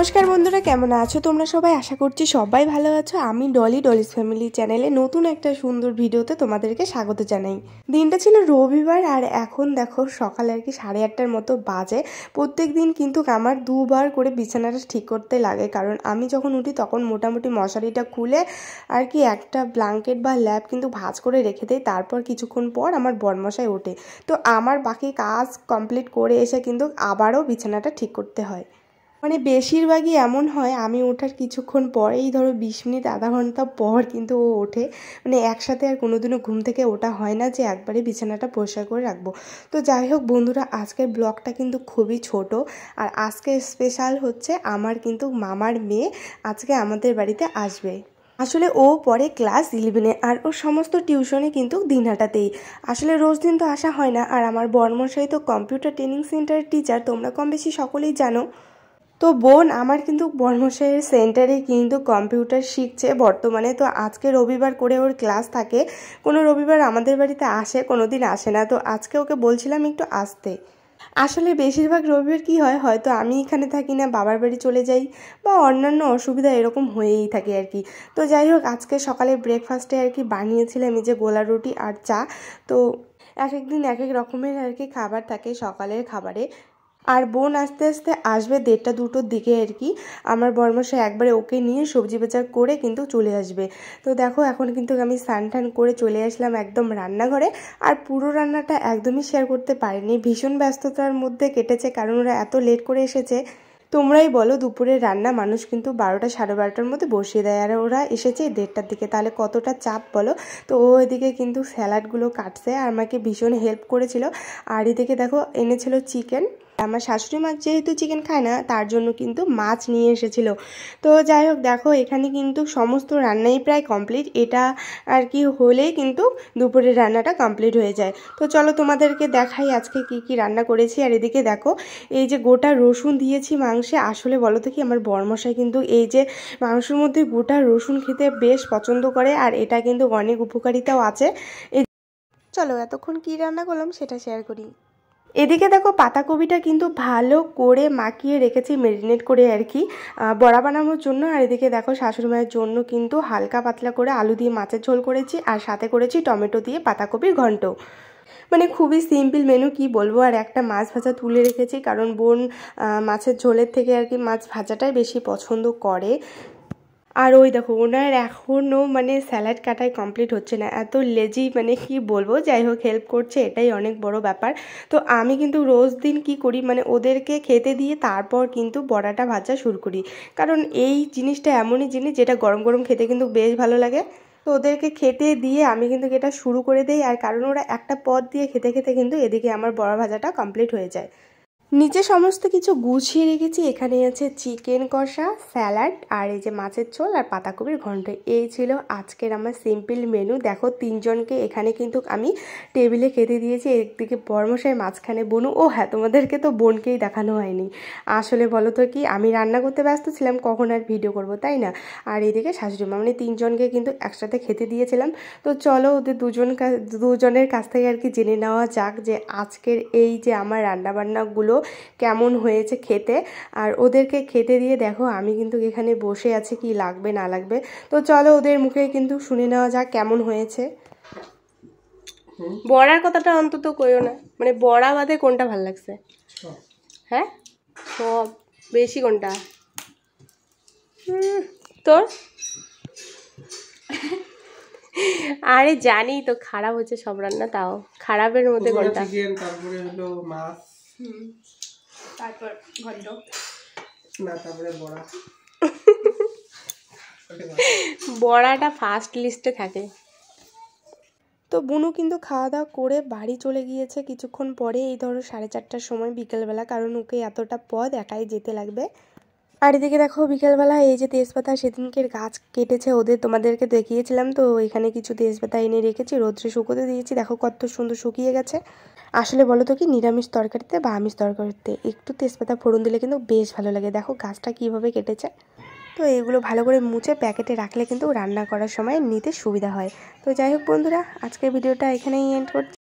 নমস্কার বন্ধুরা, কেমন আছো তোমরা সবাই? আশা করছি সবাই ভালো আছো। আমি ডলি, ডলিস ফ্যামিলি চ্যানেলে নতুন একটা সুন্দর ভিডিওতে তোমাদেরকে স্বাগত জানাই। দিনটা ছিল রবিবার আর এখন দেখো সকালে আর কি 8:30টার মতো বাজে। প্রত্যেক দিন কিন্তু আমার দুবার করে বিছানাটা ঠিক করতে লাগে, কারণ আমি যখন উঠি তখন মোটামুটি মশারিটা খুলে আর কি একটা ব্ল্যাঙ্কেট বা ল্যাপ কিন্তু ভাঁজ করে রেখে দেয়। তারপর কিছুক্ষণ পর আমার বরমশাই ওঠে, তো আমার বাকি কাজ কমপ্লিট করে এসে কিন্তু আবারও বিছানাটা ঠিক করতে হয়। মানে বেশিরভাগই এমন হয় আমি ওঠার কিছুক্ষণ পরেই, ধরো 20 মিনিট আধা ঘন্টা পর কিন্তু ও ওঠে। মানে একসাথে আর কোনোদিনও ঘুম থেকে ওঠা হয় না যে একবারে বিছানাটা পরিষ্কার করে রাখবো। তো যাই হোক বন্ধুরা, আজকের ব্লগটা কিন্তু খুবই ছোট। আর আজকে স্পেশাল হচ্ছে আমার কিন্তু মামার মেয়ে আজকে আমাদের বাড়িতে আসবে। আসলে ও পড়ে ক্লাস 11-এ আর ওর সমস্ত টিউশনে কিন্তু দিনহাটাতেই। আসলে রোজ দিন তো আসা হয় না। আর আমার বর্মশাই তো কম্পিউটার ট্রেনিং সেন্টারের টিচার, তোমরা কম বেশি সকলেই জানো। তো বোন আমার কিন্তু বর্মশাইয়ের সেন্টারে কিন্তু কম্পিউটার শিখছে বর্তমানে। তো আজকে রবিবার করে ওর ক্লাস থাকে, কোনো রবিবার আমাদের বাড়িতে আসে, কোনো দিন আসে না। তো আজকে ওকে বলছিলাম একটু আসতে। আসলে বেশিরভাগ রবিবার কি হয়, হয়তো আমি এখানে থাকি না, বাবার বাড়ি চলে যাই, বা অন্যান্য অসুবিধা এরকম হয়েই থাকে আর কি। তো যাই হোক, আজকে সকালে ব্রেকফাস্টে আর কি বানিয়েছিলাম এই যে গোলা রুটি আর চা। তো এক এক দিন এক এক রকমের আর কি খাবার থাকে সকালের খাবারে। আর বোন আস্তে আস্তে আসবে 1:30-2টোর দিকে আর কি। আমার বরমশাই একবারে ওকে নিয়ে সবজি বাজার করে কিন্তু চলে আসবে। তো দেখো এখন কিন্তু আমি স্নান টান করে চলে আসলাম একদম রান্নাঘরে। আর পুরো রান্নাটা একদমই শেয়ার করতে পারিনি, ভীষণ ব্যস্ততার মধ্যে কেটেছে, কারণ ওরা এত লেট করে এসেছে। তোমরাই বলো, দুপুরের রান্না মানুষ কিন্তু 12টা 12:30টার মধ্যে বসিয়ে দেয়, আর ওরা এসেছে 1:30টার দিকে, তাহলে কতটা চাপ বলো। তো ও এদিকে কিন্তু স্যালাডগুলো কাটছে আর আমাকে ভীষণ হেল্প করেছিল। আর এদিকে দেখো এনেছিল চিকেন। আমার শাশুড়ি মা যেহেতু চিকেন খায় না, তার জন্য কিন্তু মাছ নিয়ে এসেছিল। তো যাই হোক দেখো, এখানে কিন্তু সমস্ত রান্নাই প্রায় কমপ্লিট। এটা আর কি হলেই কিন্তু দুপুরের রান্নাটা কমপ্লিট হয়ে যায়। তো চলো তোমাদেরকে দেখাই আজকে কি কি রান্না করেছি। আর এদিকে দেখো এই যে গোটা রসুন দিয়েছি মাংসে। আসলে বলো তো কি, আমার বরমশাই কিন্তু এই যে মাংসের মধ্যে গোটা রসুন খেতে বেশ পছন্দ করে, আর এটা কিন্তু অনেক উপকারিতাও আছে। চলো এতক্ষণ কি রান্না করলাম সেটা শেয়ার করি। এদিকে দেখো পাতাকপিটা কিন্তু ভালো করে মাখিয়ে রেখেছি, ম্যারিনেট করে আর কি বড়া বানানোর জন্য। আর এদিকে দেখো শাশুড়ি মায়ের জন্য কিন্তু হালকা পাতলা করে আলু দিয়ে মাছের ঝোল করেছি, আর সাথে করেছি টমেটো দিয়ে পাতাকপির ঘন্ট। মানে খুবই সিম্পল মেনু, কি বলবো। আর একটা মাছ ভাজা তুলে রেখেছি, কারণ বোন মাছের ঝোলের থেকে আর কি মাছ ভাজাটাই বেশি পছন্দ করে। আর ওই দেখো ওনার এখনও মানে স্যালাড কাটাই কমপ্লিট হচ্ছে না, এত লেজি, মানে কি বলবো। যাই হোক হেল্প করছে, এটাই অনেক বড় ব্যাপার। তো আমি কিন্তু রোজ দিন কি করি, মানে ওদেরকে খেতে দিয়ে তারপর কিন্তু বড়াটা ভাজা শুরু করি, কারণ এই জিনিসটা এমনই জিনিস যেটা গরম গরম খেতে কিন্তু বেশ ভালো লাগে। তো ওদেরকে খেতে দিয়ে আমি কিন্তু এটা শুরু করে দিই, আর কারণ ওরা একটা পদ দিয়ে খেতে খেতে কিন্তু এদিকে আমার বড়া ভাজাটা কমপ্লিট হয়ে যায়। নিচে সমস্ত কিছু গুছিয়ে রেখেছি। এখানে আছে চিকেন কষা, স্যালাড, আর এই যে মাছের ঝোল আর পাতাকপির ঘন্ট। এই ছিল আজকের আমার সিম্পল মেনু। দেখো 3জনকে এখানে কিন্তু আমি টেবিলে খেতে দিয়েছি, একদিকে বরমশাই, মাঝখানে বনু। ও হ্যাঁ, তোমাদেরকে তো বোনকেই দেখানো হয়নি। আসলে বলো তো কি, আমি রান্না করতে ব্যস্ত ছিলাম, কখন আর ভিডিও করব, তাই না। আর এইদিকে শাশুড়ি মা, মানে 3জনকে কিন্তু একসাথে খেতে দিয়েছিলাম। তো চলো ওদের দুজনের কাছ থেকে আর কি জেনে নেওয়া যাক যে আজকের এই যে আমার রান্নাবান্নাগুলো কেমন হয়েছে খেতে। আর ওদেরকে খেতে দিয়ে দেখো আমি কিন্তু এখানে বসে আছি, কি লাগবে না লাগবে। তো চলো ওদের মুখে কিন্তু শুনে নেওয়া যাক কেমন হয়েছে। বড়ার কথাটা অন্তত কইও না, মানে বড়া বাদে কোনটা ভালো লাগছে? হ্যাঁ, সব বেশি কোনটা? তোর? আরে জানি তো খারাপ হচ্ছে সব রান্না, তাও খারাপের মধ্যে কোনটা? তারপরে হলো মাছ, তারপর ঘন্ট, না তারপরে বড়া। বড়াটা ফার্স্ট লিস্টে থাকে। তো বুনু কিন্তু খাওয়া দাওয়া করে বাড়ি চলে গিয়েছে কিছুক্ষণ পরে, এই ধরো 4:30টার সময় বিকেলবেলা, কারণ ওকে এতটা পথ একাই যেতে লাগবে। আর এদিকে দেখো বিকেলবেলা এই যে তেজপাতা সেদিনকের গাছ কেটেছে ওদের, তোমাদেরকে দেখিয়েছিলাম। তো এখানে কিছু তেজপাতা এনে রেখেছি, রোদ্রে শুকোতে দিয়েছি, দেখো কত সুন্দর শুকিয়ে গেছে। আসলে বলো তো কি, নিরামিষ তরকারিতে বা আমিষ তরকারিতে একটু তেজপাতা ফোড়ন দিলে কিন্তু বেশ ভালো লাগে। দেখো গাছটা কিভাবে কেটেছে। তো এগুলো ভালো করে মুছে প্যাকেটে রাখলে কিন্তু রান্না করার সময় নিতে সুবিধা হয়। তো যাই হোক বন্ধুরা, আজকের ভিডিওটা এখানেই এন্ড করছি।